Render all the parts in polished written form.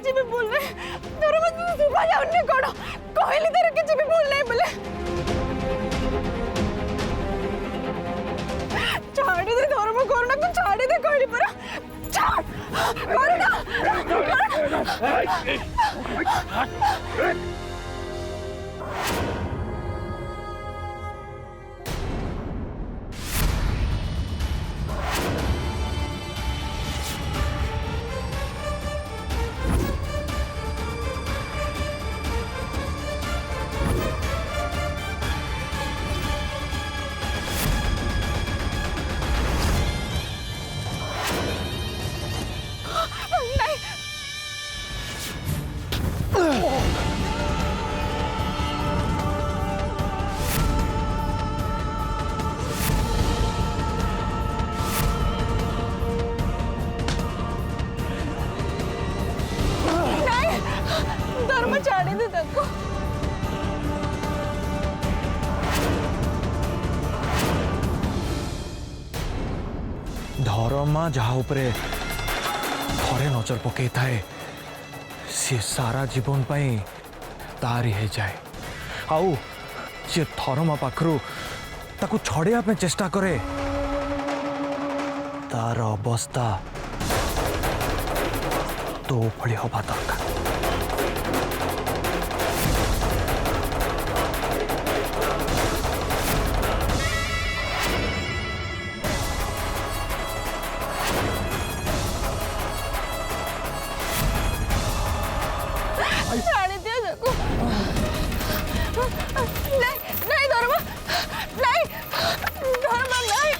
किसी भी भूल नहीं तेरे मत सुबह जाऊंगी कोड़ो कहली तेरे किसी भी भूल नहीं बोले छाड़ी दे धर्म करना को छाड़ी दे कहली परा छाड़ करना धर्म छाड़ी दे तको धर्मा जहा उपरे थरे नजर पकई थाए सी सारा जीवन पाई तारी है जाए आउ जे धर्मा पाखरु ताकू छड़िया पे चेष्टा करे तार अवस्था तो भली हवा दरकार छाड़ी दिया देखो नहीं नहीं धर्म नहीं धर्म नहीं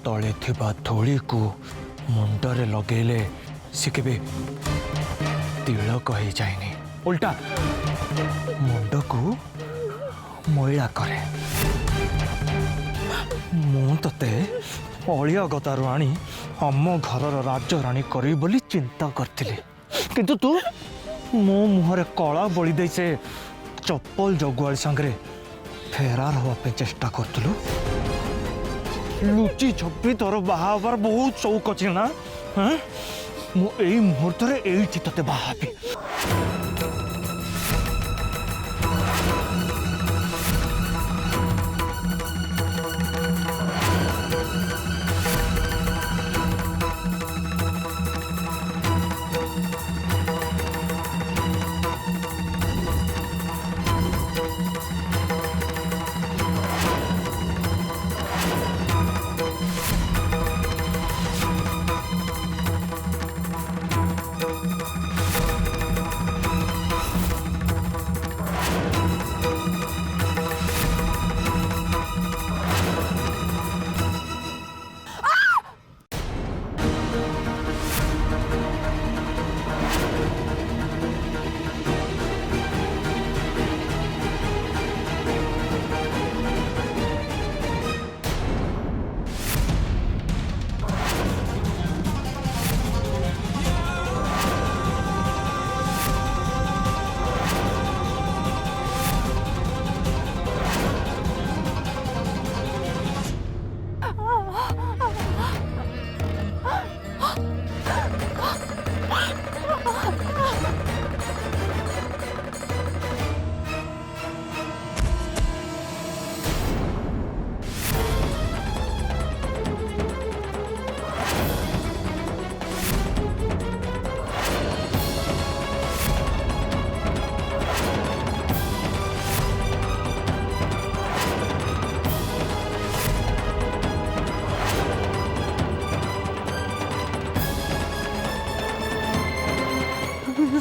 तले थिबा धूली को मुंडरे लगेले सी केबे तिलक हो जाएनी उल्टा मुंड को मैला करे मु तते अलिया गतारू आनी आम घर राजराणी करी बोली चिंता करथिली किंतु तू मो मुहरे कला बोली दे से चप्पल जगुआल संगे फेरार हवा पे चेष्टा करतलु लुची छपी तोर बाहाबार बहुत शौक अच्छे ना हाँ मु एई मुहूर्त रे एइठी तते बाहाबी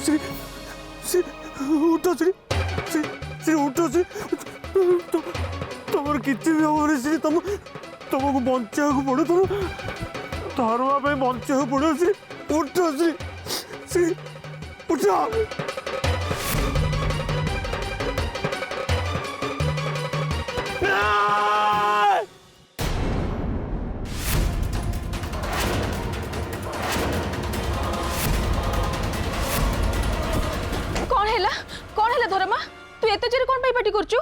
श्री श्री उठ श्री श्री श्री उठ श्री तुम किसी भी हम श्री तुमको बचा पड़े तुम तारुआ बचा पड़े श्री उठ श्री श्री उठ कौन है धर्मा तू एते जोरे कौन पाटी करचु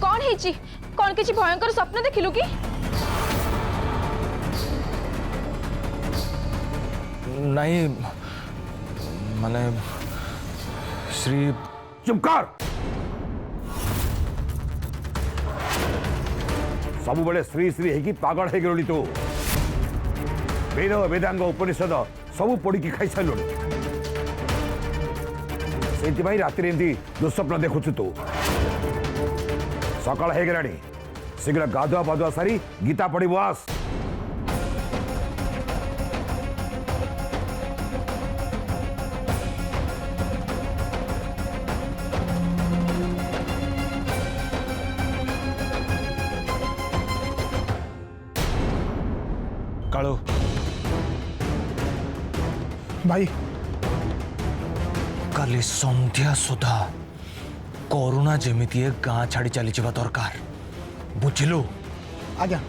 कौन है कौन किसी भयंकर स्वप्न देखिलु कि नहीं माने श्री चुप कर सब बड़े श्री श्री है कि पागल है गलि तू वेद वेदांग उपनिषद सब पढ़ी खाई सारू से राति एमती दुस्वप्न देखु तू सकाल हो गला शीघ्र गाधुआ पाधुआ सारी गीता पढ़ू आस कालू भाई काली संध्या सुधा करुणा जमीती गाँ छाड़ी चली जावा दरकार बुझिलु आज्ञा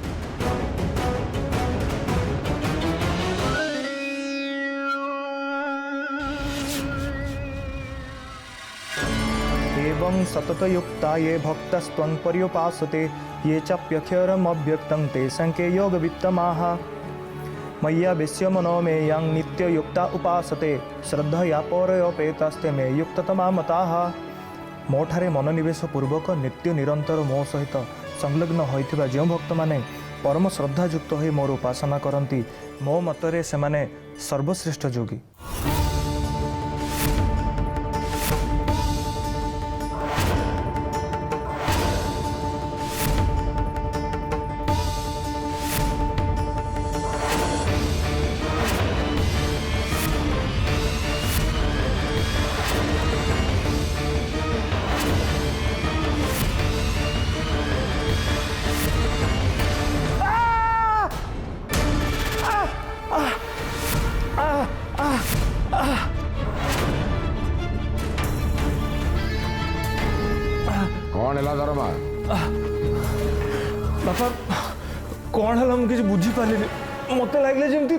एवं सततयुक्ता ये भक्तस्त्वन्पर्युपासते ये चाप्यक्षरमव्यक्तं ते संख्ये योगवित्तमाः मय्या विश्य मनो मे yang नित्ययुक्ता उपासते श्रद्धया पौरयोपेतास्ते मे युक्ततमा मताः मोठारे मनोनिवेश पूर्वक नित्य निरंतर मो सहित संलग्न होइथिबा जो भक्त माने परम श्रद्धायुक्त हो मोर उपासना करती मो मतरे से माने सर्वश्रेष्ठ योगी। कौन है धर्मा बापा कौन है मुझे बुझी पारे मत लगे जमी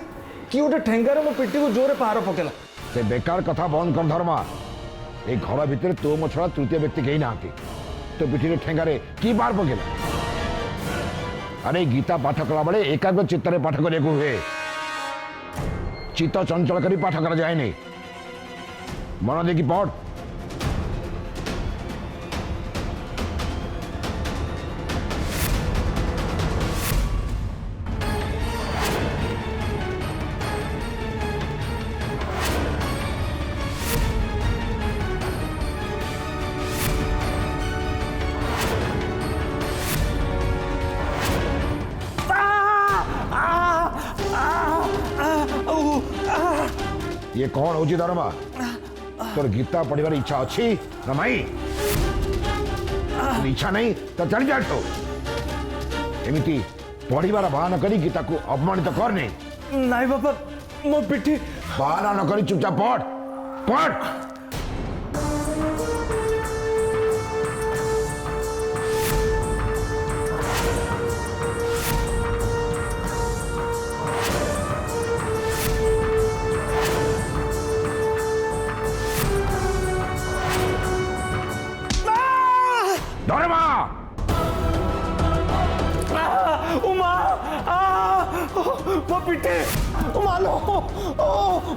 कि गोटे ठेंगार मो पेटी को जोरे पहाड़ पकेला से बेकार कथा बंद कर धर्मा ये घर भितर तो मो छड़ा तृतीय व्यक्ति कहीं ना तो पिठी ठेंगारे की बार पकेला अरे गीता पाठ कला बेले एकाग्र चित्त पाठ करने हुए चित्त चंचल कर पाठ कर जाए नहीं मन देखी पढ़ ये कौन हो धर्मा तोर गीता पढ़िबार इच्छा अच्छी ना माई इच्छा नहीं तो चली जाठो एमती पढ़िबार बहाना करी गीता को अपमानित तो करने नहीं बापा मो पिठी बहाना न करी चुपचाप पढ़ पढ़ धर्मा उमा पिटे मालो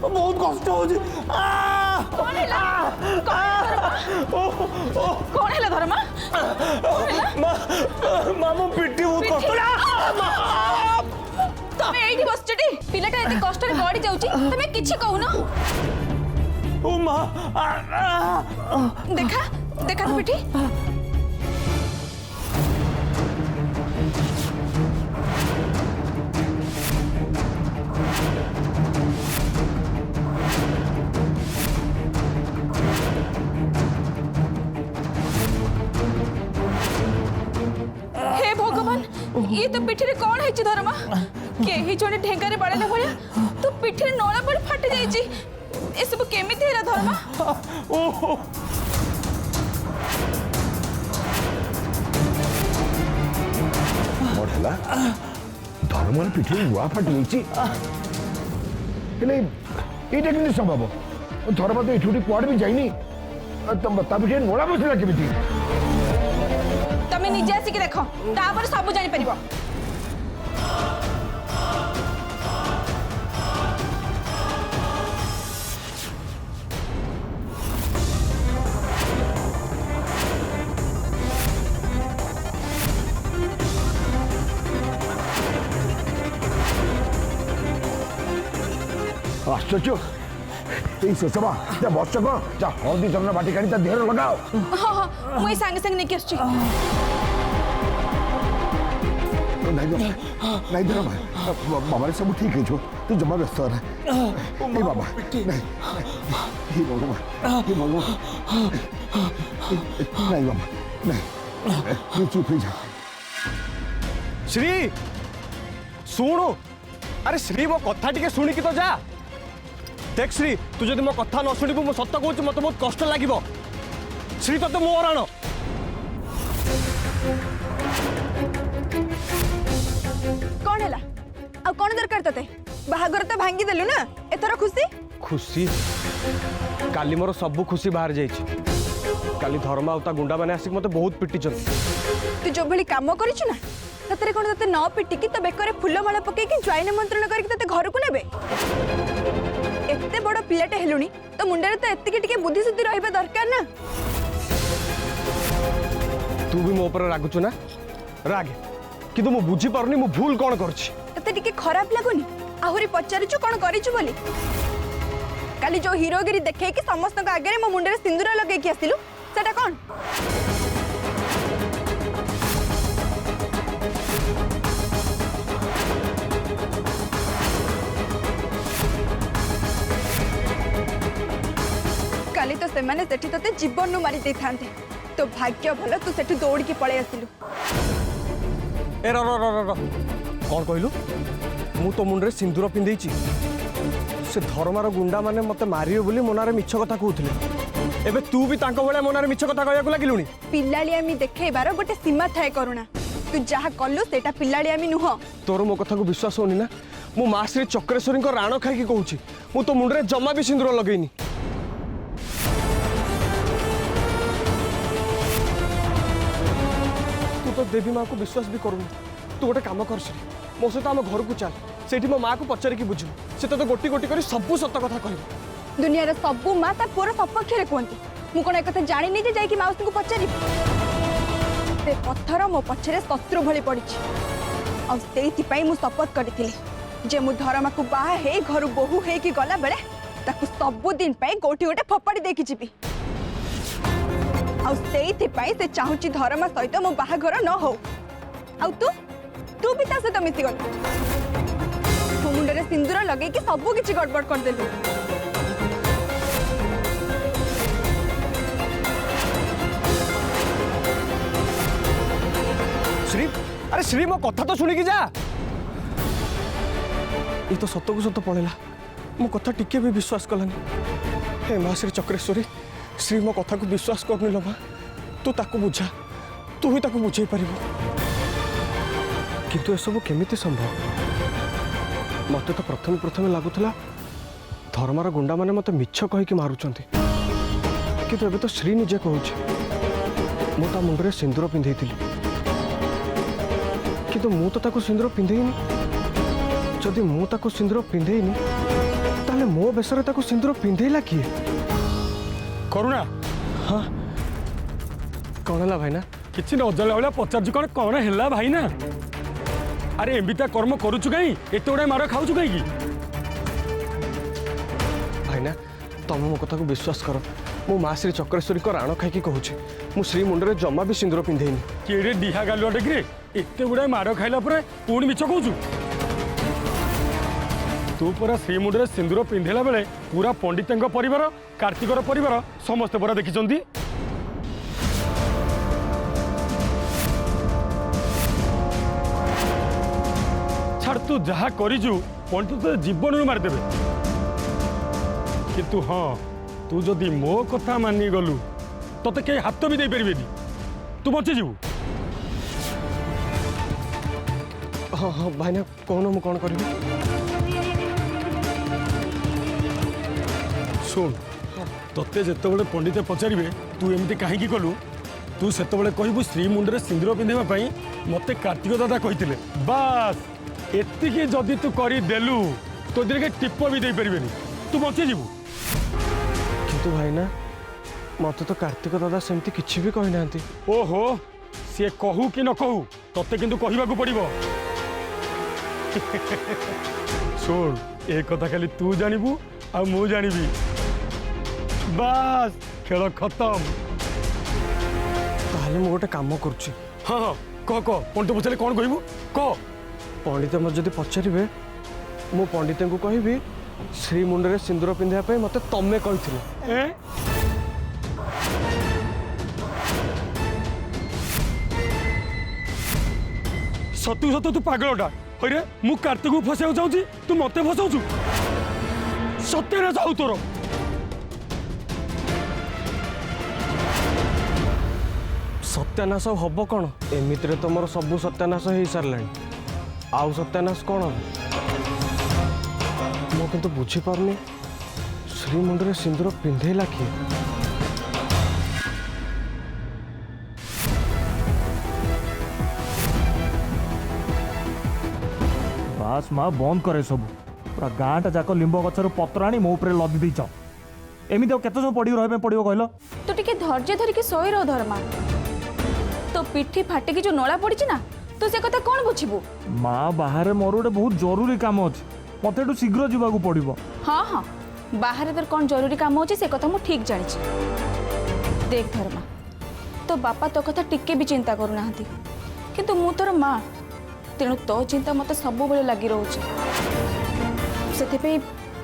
बहुत कष्ट हो कौन है धर्मा मामो पिटी बहुत कष्ट तमे एठी बसचटी पिलाटा एते कष्ट रे गडी जाउची तमे किछि कहूनो उमा देखा देखा तो पिठी ये तो पिठी रे कौन है धर्मा केही जने ढेंगारे बाड़ेला भलिया तो पिठी रे नळा बड़ फाटी जाईची ए सब केमिति हेला धर्मा ओहो मोठला धर्मर पिठी रुआ फाटी जाईची एटा केमती संभव धर्म तो एठुटी कुआडे भी जाइनी ता पिठी नोड़ा बसला केमिति तमे निजे आसिक देख तापर सब जानि परिबो आश्चर्य शेषमा जा बस कौन जा हल्दी चंदन बाटी काढ़ी देह लगाओ हां हां मुई संगे संगे नेकी आछी नहीं धर्म बाबा सब ठीक है तू जमा व्यस्त है बाबा नहीं हे भगवान नहीं बाबा नहीं चुप ही जा श्री शुणु अरे श्री मो कथा टिके शुणिकी तो जा देख श्री तू जब मो कथा न शुणु मो सत कहूँ मत बहुत कष्ट लगे श्री तो मो हराण कौन हैला आ कौन दरकार तते बाहागर तो भांगी देलु ना एथरा खुशी खुशी काली मोर सब खुशी बाहर जाइछि काली धर्मा उता गुंडा माने आसिक मते बहुत पिटी चल तू जो भली काम करिछु ना ततरे कोन तते न पिटी की तो बेकरे फूल माला पके की जय निमंत्रण करके तते घर को नेबे एते बड़ पिलाटे हेलुनी तो मुंडे तो एतिके टिके बुद्धि सुद्धि रहबे दरकार ना तू भी मो ऊपर रागुछु ना रागे किंतु मु बुझी पारुनी मु भूल कोन करछि तते टिके खराब लागुनी आहुरी पचारिछु कोन करिछु बोली काली जो हीरोगिरी देखे कि समस्त का आगे मो मुंडे सिंदूर लगे कि आसिलु सेटा कोन काली तो सेमाने सेठी तते जीवन नु मारी दे थांते तो भाग्य भलो तू सेठी दौड़ के पळे आसिलु ए र र र र कौन कहलु मु तो मुंडे सिंदूर पिंधेछि से धर्मार गुंडा माने मते मारियो बोली मोनारे मिछ कथा कहउथिले एबे तू भी तांको बळे मोनारे मिछ कथा कहया को लागिलुनी पिल्लालियामी देखेबार गोटे सीमा थाए करुणा तू जहा कल्लु सेटा पिल्लालियामी नुह तोर मो कथा को विश्वास होनी ना मु मां श्री चक्रेश्वरी को राण खाई की कहूची मु तो मुंडे जमा भी सिंदूर लगेनी तू तो देवी मां को विश्वास भी करूनी तू गोटे काम कर मो सहित आम घर को चल सेठी मो मां को पचारि की बुझू से तो गोटी गोटी कर सब सत कथा कहब दुनिया रे सबु मां ता पुरा सपक्ष रे कोंती मु कोन एक कथा जानि नै जे जाई कि माउसी को पचारि ते पत्थर मो पछरे शत्रु भली पड़िछि आ सेति पई मु शपथ करिथिली जे मु धर्मा को बाहा हे घर बहु हे कि गला बेले ताकू सब दिन पई गोटी गोटे फपाड़ी देखि छिपी आ सेति पई से चाहुची धर्मा सहित मो बाहा घर न हो आ तू भी ता सहित मिसी गल मो मुंडे सिंदूर लगे कि सब किछि गड़बड़ कर देलु श्री अरे श्री मो कथा तो सुनी की जा ये तो सत को सत पड़ेला मो कथा टिके भी विश्वास कलानी हे मां श्री चक्रेश्वरी श्री मो कथा को विश्वास करनी लो मां तू ताको बुझा तू ही ताको बुझाई पारिबो किंतु ए सब केमिति संभव मते तो प्रथम प्रथम लागुतला धर्मार गुंडा माने मते मिछ कहि कि मारुचंती किंतु एबे तो श्री निजे कहूची मो ता मुंडरे सिंदूर पिंधेइतिली किंतु मु तो ताको सिंदूर पिंधेइनी जदि मु ताको सिंदूर पिंधेइनी ताले मो बेसरे ताको सिंदूर पिंधेइला किए करुणा हाँ कौन है भाई ना किसी न अजला भाया पचार कौन है भाई ना अरे एमबिता कर्म करुचु कहीं एत गुड़ा मार खाऊ कहीं भाई ना तुम मो कथा को विश्वास कर मु मां श्री चक्रेश्वरी को राण खाई कहूँ मु श्री मुंडे जमा भी सिंदूर पिंधेनी किए डीहा गालुआ टेक्रे एत गुड़ा मार खाइला पुणी मिछ कहू तू पूरा श्री मुंडे सिंदूर पिंधेला बेले पूरा पंडित परिवार कार्तिकर परिवार समस्ते पूरा देखी तू जहा करिजु पंडित तो जीवन मारिदेवे किंतु हाँ तू जदि मो कथा मानि गलु तते के हाथ भी दे परिबेनी तू बची जीवु हाँ हाँ भाईना कौन मु कौन करी शुण तते जिते पंडित पचारे तू एमती कहीं कलु तू से कहबू श्री मुंडे सिंदूर पिंधाई मत कार्तिक दादा कहते बास एतिकी जदि तू करदेलु तो दिन के टिप भी दे पारे तू बचे जीवु किंतु भाईना मत तो कार्तिक दादा सेमती किछि भी कहि नांती ओहो सी कहू कि न कहू तते किंतु कहबाकू पड़िबो शुण ए कथा खाली तू जानबू आ मु जानिबी बास खेल खत्म ताहले मु गोटे काम करूछि हाँ हाँ कह कह पंडित पचारे कौन कहबू कह पंडित मत जदि पचारे मु पंडित को कहबी श्री मुंडे सिंदूर पिंधाई मत तमे कही ए सतु सतु तू पागलटा हरे मु कार्तिक को फसाऊ चाहूँ तू मत फसाऊ सत्य ना चाहू तोर सत्यानाश हम कौन एमितिरे तो मोर सबू सत्यानाश हो सारा आउ सत्यानाश कौन मु किंतु बुझी पारनी श्री मुंडे सिंदूर पिंधेला किए बास माँ बंद करे सब पूरा गाँटा जाक लिंब गचर पत्र आनी मो उपरे लदी देच एमती केत सब पड़ी रहा पड़ो कहल तू टिके धैर्य धरिकी शोई रह धर्मा तो पिठी फाटिकी जो नला पड़ी ना तू से कथा कौन बुझीबू माँ बाहर मोर गोटे बहुत जरूरी काम अच्छे मत एटू शीघ्र जावाक पड़ो हाँ हाँ बाहर तर कौन जरूरी काम होची से कथा मु ठीक जानी देख धर्मा तो बापा तो कथा टिके भी चिंता करू नाहंती किंतु मु तोर माँ तेणु तो चिंता मत सब बेले लगी रोचे से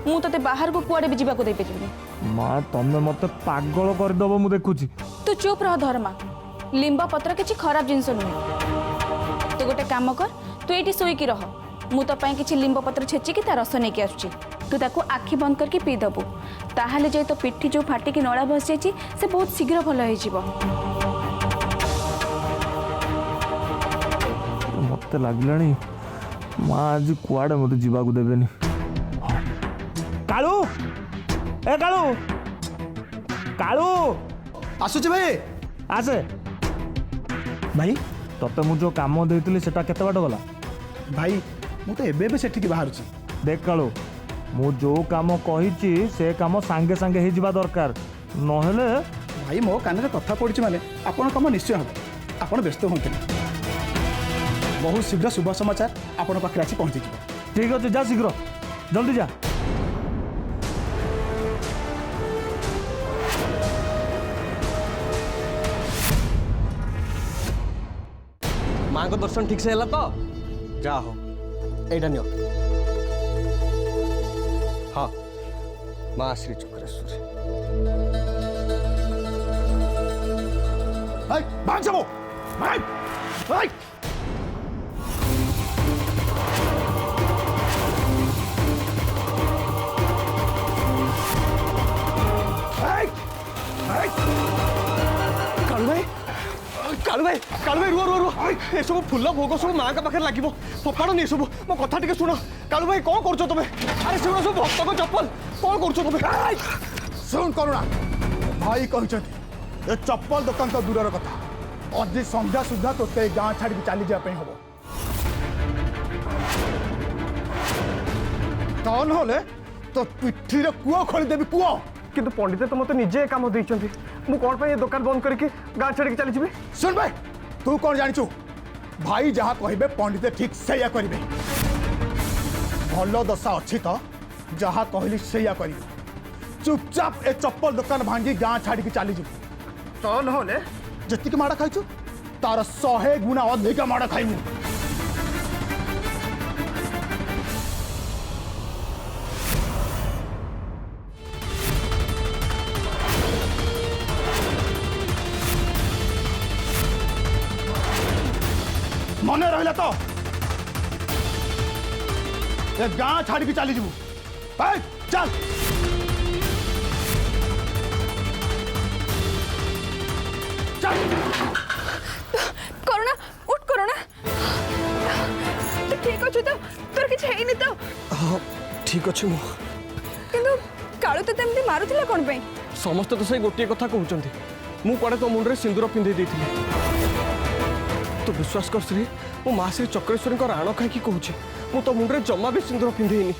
मु तते बाहर को कुआडे भी जीवाको दे पेरिनी माँ तमें मत पागल करदब मु देखुची तू चुप रह धर्मा लिंब पत्र किसी खराब जिनस नुहे तू गोटे काम कर तू ये शोईकी रह मु तो पाई किछि लिंब पत्र छेचिकी ता रस नहीं आसुची तू ताकू आखि बंद करके पी दबु ताहाले जे तो पिठी जो फाटिकी नला बस जाइछि से बहुत शीघ्र भल हो जिवो मत लगलानी माँ आज कुआडे मत जीवाक देबेनी कालू ए कालू कालू आसुची भाई आसे भाई तते मु जो काम देइतिली सेटा केते बाट गला भाई मु तो एबे सेठी बाहरुची देख कालू मु जो काम कहिची से काम सांगे सांगे हे जिबा दरकार नहेले भाई मो कान कथा पड़ी माने आपण कम निश्चय हम आपण व्यस्त होते बहुत शीघ्र शुभ समाचार आपण पाखे आसी पहुंची ठीक अच्छे जा शीघ्र जल्दी जा माँ को दर्शन ठीक से है तो जा हो एटा नियो हाँ माँ श्री चक्रेश्वरी भाग जाओ भाग भाग कालू भाई रुआ रुआ रुआ ये सब फुल भोग सब माँ का पाखे लगे फोपाड़नी सब मो कथा टे शुण कालू भाई कौन कर तुम अरे से सब भक्त को चप्पल कौन कर तुम शुण करुणा भाई कहते चप्पल दुकान तो दूर कथा अजी संध्या सुधा तोते गाँ छाड़ी चली जावाई हम तो ना तो पिठी कूଅ खोलीदेवी कूଅ किंतु पंडित तो मत निजे काम देइछंती मु कोन पे दुकान बंद करके गाँ छाड़ी चली जीवे सुन भाई तू कौन जानिचु भाई जहाँ कहे पंडित ठीक से करेंगे भल दशा अच्छी तो जहाँ कहली से कर चुपचाप ए चप्पल दुकान भांगी गाँ छाड़ी चली जी तो ना जी माड़ खाइचु तार 100 गुना अधिक माड़ खाइबू मन रहा तो ए गाँ छाड़ के चली जीवु चल चल करुणा उठ करुणा तू ठीक अच्छु तो तोर किछ हेइनी तो हाँ ठीक अच्छे मु किंतु कालू तो तेमती मारुथिला कोन पे समस्त तो से गोटे कथा कहते मु कड़े तो मुंडे सिंदूर पिंधे देती तो विश्वास कर श्री मो माँ श्री चक्रेश्वरी राण खाई कहूँ मु तो मुंडे जमा भी सिंदूर पिंधेनी